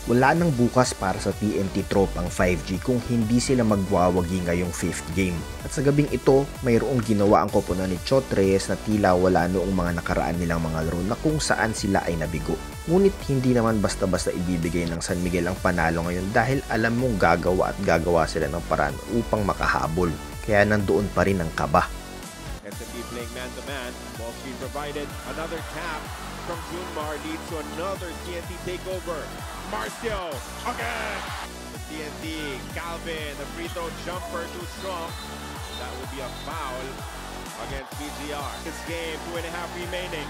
Wala nang bukas para sa TNT tropang 5G kung hindi sila magwawagi ngayong 5th game. At sa gabing ito, mayroong ginawa ang koponan ni Chot Reyes na tila wala noong mga nakaraan nilang mga laro na kung saan sila ay nabigo. Ngunit hindi naman basta-basta ibibigay ng San Miguel ang panalo ngayon dahil alam mong gagawa sila ng paraan upang makahabol. Kaya nandoon pa rin ang kaba. SMB playing man-to-man. Ball screen provided. Another tap from Junmar leads to another TNT takeover. Marcio again. The TNT, Calvin, the free throw jumper too strong. That would be a foul against BGR. This game, 2.5 remaining.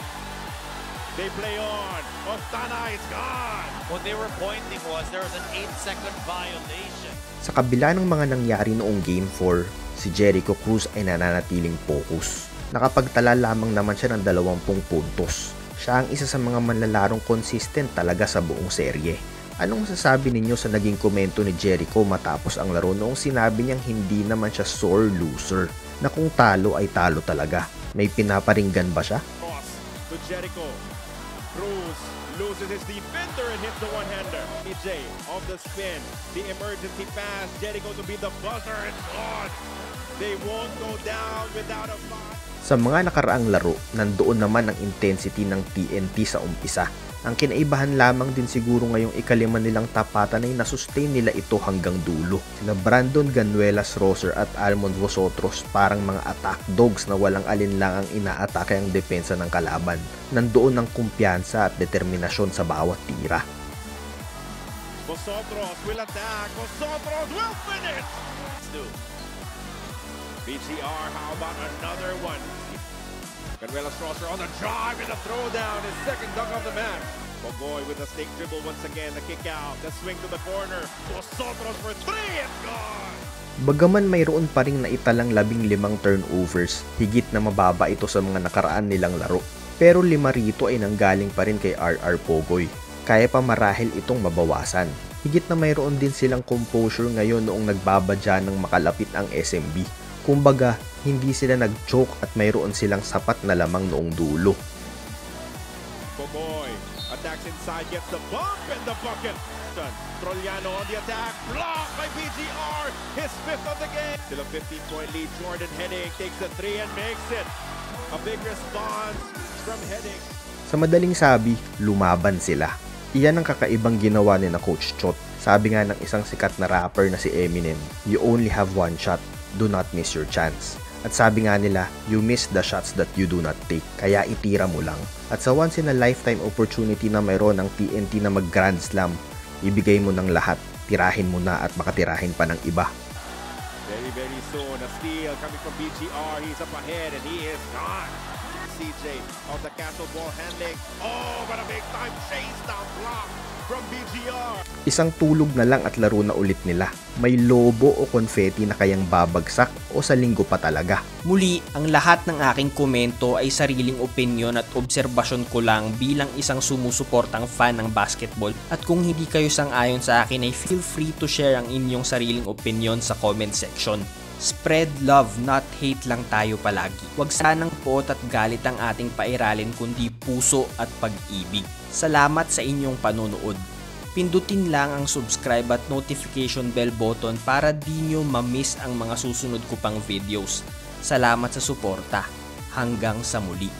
They play on. Ostana is gone. What they were pointing was there was an 8-second violation. Sa kabila ng mga nangyari noong Game 4, si Jericho Cruz ay nananatiling focus. Nakapagtala lamang naman siya ng 20 puntos. Siya ang isa sa mga manlalarong consistent talaga sa buong serye. Anong masasabi ninyo sa naging komento ni Jericho matapos ang laro noong sinabi niyang hindi naman siya sore loser, na kung talo ay talo talaga? May pinaparinggan ba siya? Cross to Jericho. Cruz loses his defender and hits the one-hander. EJ off the spin. The emergency pass. Jericho to be the buzzer. It's gone. They won't go down without a fight. Sa mga nakaraang laro, nandoon naman ang intensity ng TNT sa umpisa. Ang kinaibahan lamang din siguro ngayong ikalima nilang tapatan ay nasustain nila ito hanggang dulo. Sina Brandon Ganuelas Roser at Almond Vosotros parang mga attack dogs na walang alinlangang inaatake ang depensa ng kalaban. Nandoon ang kumpiyansa at determinasyon sa bawat tira. Vosotros will attack. Vosotros will finish. BCR, how about another one? Ganuelas Roser on the drive and the throwdown. His second dunk of the match. Bogoy with a stick dribble once again. The kick out. The swing to the corner. Vosotros for three. It's gone. Bagaman mayroon pa ring naitalang 15 turnovers, higit na mababa ito sa mga nakaraan nilang laro. Pero 5 rito ay nanggaling pa rin kay RR Pogoy. Kaya pa marahil itong mabawasan. Higit na mayroon din silang composure ngayon noong nagbabadya ng makalapit ang SMB. Kumbaga, hindi sila nag-choke at mayroon silang sapat na lamang noong dulo. Bogoy attacks inside, gets the bump and the bucket. Trollano on the attack, blocked by BGR, his 5th of the game. Still a 15-point lead, Jordan Heading takes the 3 and makes it. A big response from Heading. Sa madaling sabi, lumaban sila. Iyan ang kakaibang ginawa ni na Coach Chot. Sabi nga ng isang sikat na rapper na si Eminem, "You only have one shot. Do not miss your chance." At sabi nga nila, you miss the shots that you do not take, kaya itira mo lang. At sa once in a lifetime opportunity na mayroon ng TNT na mag Grand Slam, ibigay mo ng lahat, tirahin mo na at makatirahin pa ng iba. Very soon, a steal coming from BGR, he's up ahead and he is gone. CJ of the castle ball handling, oh, but a big time chase down block from BGR. Isang tulog na lang at laro na ulit nila. May lobo o confetti na kayang babagsak o sa linggo pa talaga. Muli, ang lahat ng aking komento ay sariling opinyon at obserbasyon ko lang bilang isang sumusuportang fan ng basketball. At kung hindi kayo sang-ayon sa akin ay feel free to share ang inyong sariling opinyon sa comment section. Spread love, not hate lang tayo palagi. Huwag sanang pot at galit ang ating pairalin kundi puso at pag-ibig. Salamat sa inyong panonood. Pindutin lang ang subscribe at notification bell button para di nyo ma-miss ang mga susunod ko pang videos. Salamat sa suporta. Hanggang sa muli.